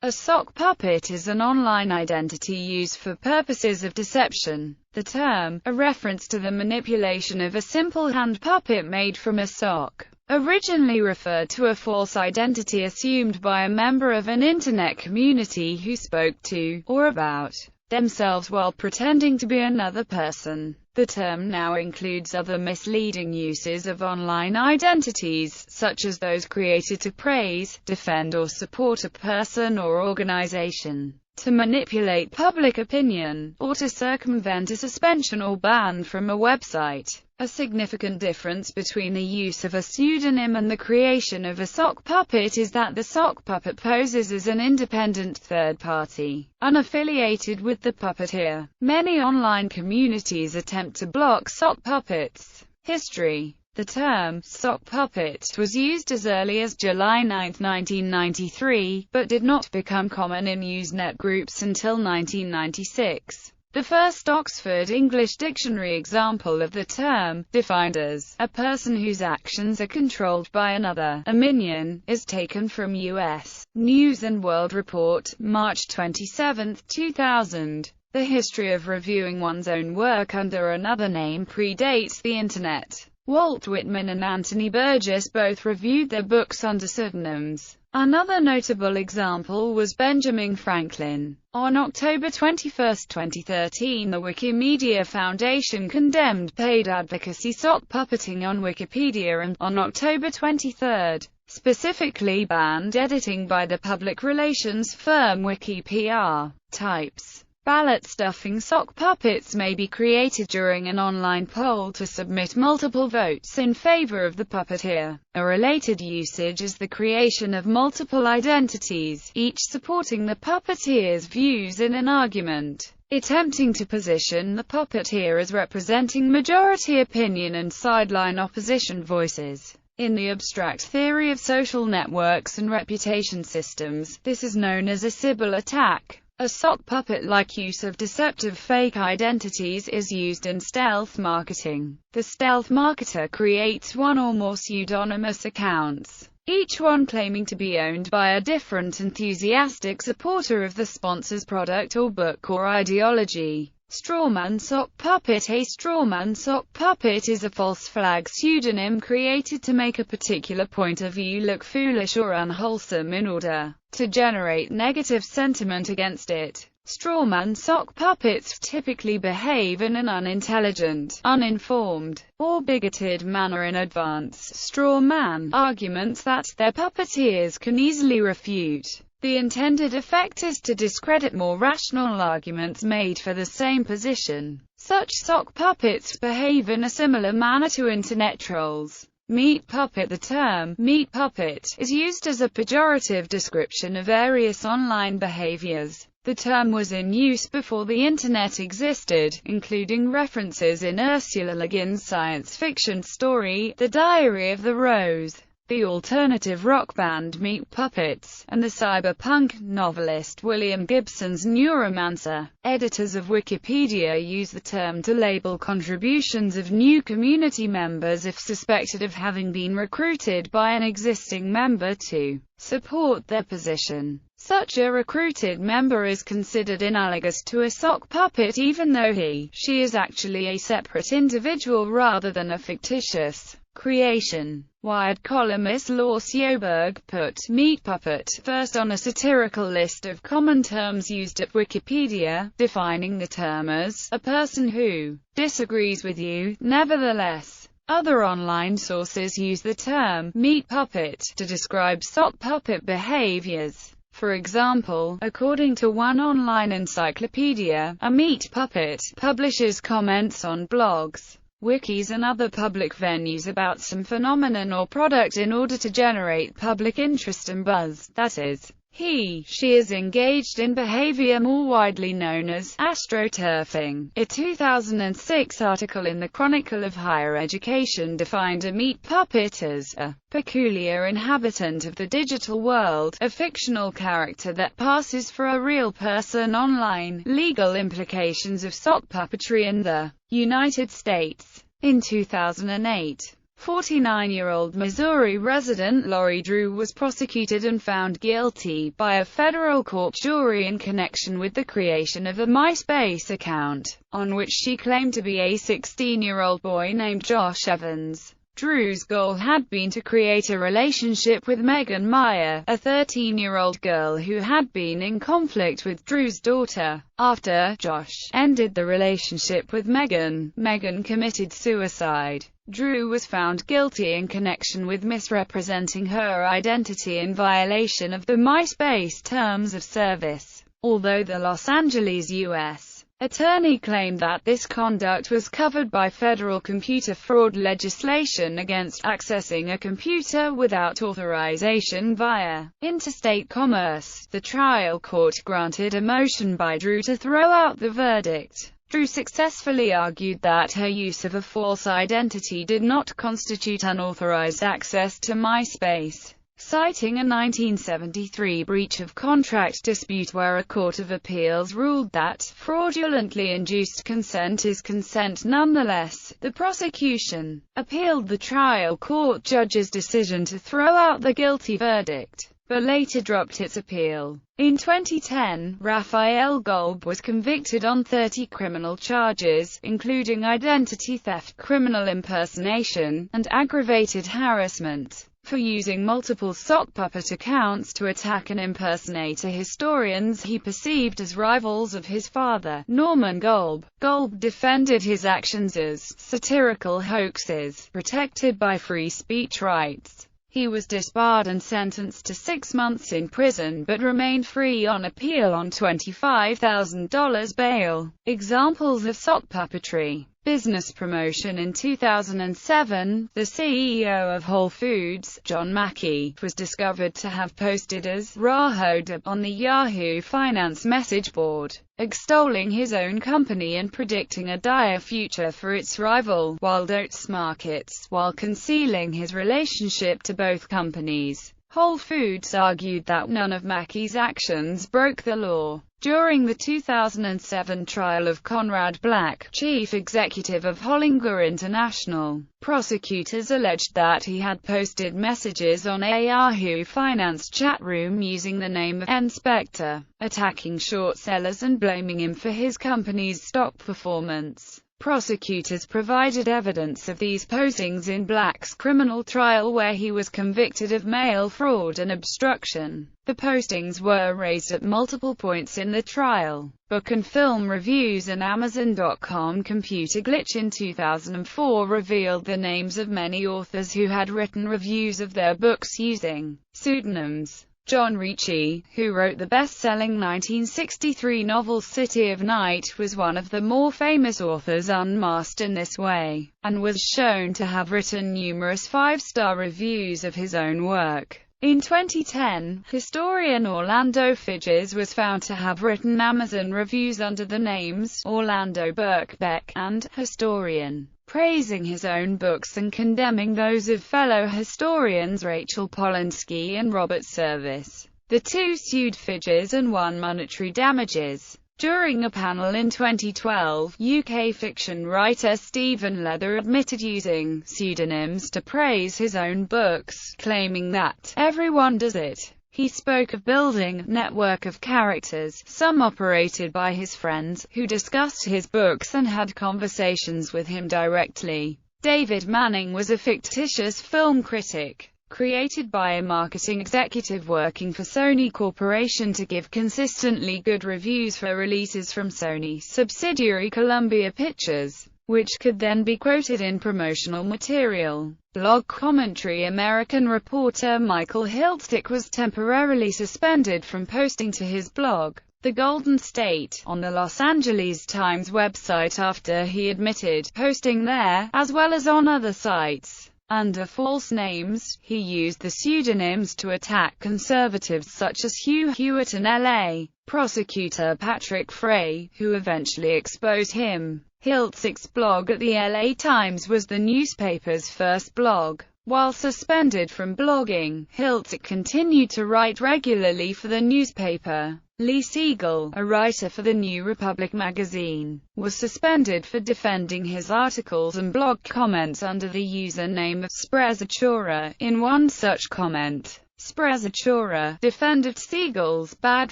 A sock puppet is an online identity used for purposes of deception. The term, a reference to the manipulation of a simple hand puppet made from a sock, originally referred to a false identity assumed by a member of an internet community who spoke to, or about, themselves while pretending to be another person. The term now includes other misleading uses of online identities, such as those created to praise, defend or support a person or organization, to manipulate public opinion, or to circumvent a suspension or ban from a website. A significant difference between the use of a pseudonym and the creation of a sock puppet is that the sock puppet poses as an independent third party, unaffiliated with the puppeteer. Many online communities attempt to block sock puppets. History. The term sock puppet was used as early as July 9, 1993, but did not become common in Usenet groups until 1996. The first Oxford English Dictionary example of the term, defined as a person whose actions are controlled by another, a minion, is taken from U.S. News & World Report, March 27, 2000. The history of reviewing one's own work under another name predates the Internet. Walt Whitman and Anthony Burgess both reviewed their books under pseudonyms. Another notable example was Benjamin Franklin. On October 21, 2013, the Wikimedia Foundation condemned paid advocacy sock puppeting on Wikipedia and, on October 23, specifically banned editing by the public relations firm WikiPR. Types. Ballot stuffing sock puppets may be created during an online poll to submit multiple votes in favor of the puppeteer. A related usage is the creation of multiple identities, each supporting the puppeteer's views in an argument, attempting to position the puppeteer as representing majority opinion and sideline opposition voices. In the abstract theory of social networks and reputation systems, this is known as a Sybil attack. A sock puppet-like use of deceptive fake identities is used in stealth marketing. The stealth marketer creates one or more pseudonymous accounts, each one claiming to be owned by a different enthusiastic supporter of the sponsor's product or book or ideology. Strawman sock puppet. A strawman sock puppet is a false flag pseudonym created to make a particular point of view look foolish or unwholesome in order to generate negative sentiment against it. Strawman sock puppets typically behave in an unintelligent, uninformed, or bigoted manner in advance strawman arguments that their puppeteers can easily refute. The intended effect is to discredit more rational arguments made for the same position. Such sock puppets behave in a similar manner to internet trolls. Meat puppet. The term meat puppet is used as a pejorative description of various online behaviors. The term was in use before the Internet existed, including references in Ursula Le Guin's science fiction story, The Diary of the Rose, the alternative rock band Meat Puppets, and the cyberpunk novelist William Gibson's Neuromancer. Editors of Wikipedia use the term to label contributions of new community members if suspected of having been recruited by an existing member to support their position. Such a recruited member is considered analogous to a sock puppet even though she is actually a separate individual rather than a fictitious creation. Wired columnist Law Sjoberg put meat puppet first on a satirical list of common terms used at Wikipedia, defining the term as a person who disagrees with you, nevertheless. Other online sources use the term meat puppet to describe sock puppet behaviors. For example, according to one online encyclopedia, a meat puppet publishes comments on blogs, wikis and other public venues about some phenomenon or product in order to generate public interest and buzz. That is, she is engaged in behavior more widely known as astroturfing. A 2006 article in the Chronicle of Higher Education defined a meat puppet as a peculiar inhabitant of the digital world, a fictional character that passes for a real person online. Legal implications of sock puppetry in the United States. In 2008, 49-year-old Missouri resident Lori Drew was prosecuted and found guilty by a federal court jury in connection with the creation of a MySpace account, on which she claimed to be a 16-year-old boy named Josh Evans. Drew's goal had been to create a relationship with Megan Meyer, a 13-year-old girl who had been in conflict with Drew's daughter. After Josh ended the relationship with Megan, Megan committed suicide. Drew was found guilty in connection with misrepresenting her identity in violation of the MySpace Terms of Service, although the Los Angeles U.S. attorney claimed that this conduct was covered by federal computer fraud legislation against accessing a computer without authorization via interstate commerce. The trial court granted a motion by Drew to throw out the verdict. Drew successfully argued that her use of a false identity did not constitute unauthorized access to MySpace, citing a 1973 breach of contract dispute where a court of appeals ruled that fraudulently induced consent is consent nonetheless. The prosecution appealed the trial court judge's decision to throw out the guilty verdict, but later dropped its appeal. In 2010, Raphael Golb was convicted on 30 criminal charges, including identity theft, criminal impersonation, and aggravated harassment, for using multiple Sockpuppet accounts to attack and impersonate historians he perceived as rivals of his father, Norman Golb. Golb defended his actions as satirical hoaxes, protected by free speech rights. He was disbarred and sentenced to 6 months in prison but remained free on appeal on $25,000 bail. Examples of sock puppetry. Business promotion. In 2007, the CEO of Whole Foods, John Mackey, was discovered to have posted as Rahoda on the Yahoo Finance message board, extolling his own company and predicting a dire future for its rival, Wild Oats Markets, while concealing his relationship to both companies. Whole Foods argued that none of Mackey's actions broke the law. During the 2007 trial of Conrad Black, chief executive of Hollinger International, prosecutors alleged that he had posted messages on a Yahoo Finance chat room using the name of N-Spector, attacking short sellers and blaming him for his company's stock performance. Prosecutors provided evidence of these postings in Black's criminal trial where he was convicted of mail fraud and obstruction. The postings were raised at multiple points in the trial. Book and film reviews. An Amazon.com computer glitch in 2004 revealed the names of many authors who had written reviews of their books using pseudonyms. John Ricci, who wrote the best-selling 1963 novel City of Night, was one of the more famous authors unmasked in this way, and was shown to have written numerous 5-star reviews of his own work. In 2010, historian Orlando Figes was found to have written Amazon reviews under the names Orlando Birkbeck and Historian, praising his own books and condemning those of fellow historians Rachel Polinsky and Robert Service. The two sued Figes and won monetary damages. During a panel in 2012, UK fiction writer Stephen Leather admitted using pseudonyms to praise his own books, claiming that everyone does it. He spoke of building a network of characters, some operated by his friends, who discussed his books and had conversations with him directly. David Manning was a fictitious film critic, created by a marketing executive working for Sony Corporation to give consistently good reviews for releases from Sony's subsidiary Columbia Pictures, which could then be quoted in promotional material. Blog commentary. American reporter Michael Hiltzik was temporarily suspended from posting to his blog, The Golden State, on the Los Angeles Times website after he admitted posting there, as well as on other sites, under false names. He used the pseudonyms to attack conservatives such as Hugh Hewitt and L.A. prosecutor Patrick Frey, who eventually exposed him. Hiltzik's blog at the LA Times was the newspaper's first blog. While suspended from blogging, Hiltzik continued to write regularly for the newspaper. Lee Siegel, a writer for the New Republic magazine, was suspended for defending his articles and blog comments under the username of Sprezzatura. In one such comment, Sprezzatura defended Siegel's bad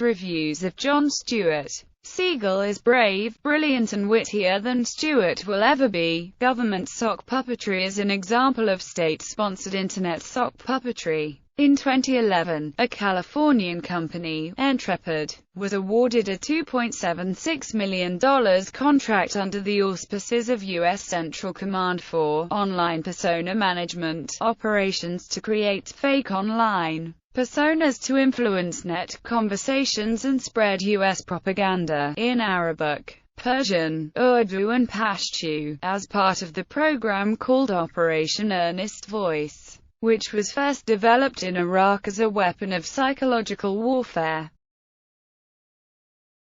reviews of Jon Stewart. Siegel is brave, brilliant and wittier than Stewart will ever be. Government sock puppetry is an example of state-sponsored internet sock puppetry. In 2011, a Californian company, Intrepid, was awarded a $2.76 million contract under the auspices of U.S. Central Command for Online Persona Management Operations to create fake online personas to influence net conversations and spread U.S. propaganda in Arabic, Persian, Urdu and Pashto, as part of the program called Operation Earnest Voice, which was first developed in Iraq as a weapon of psychological warfare.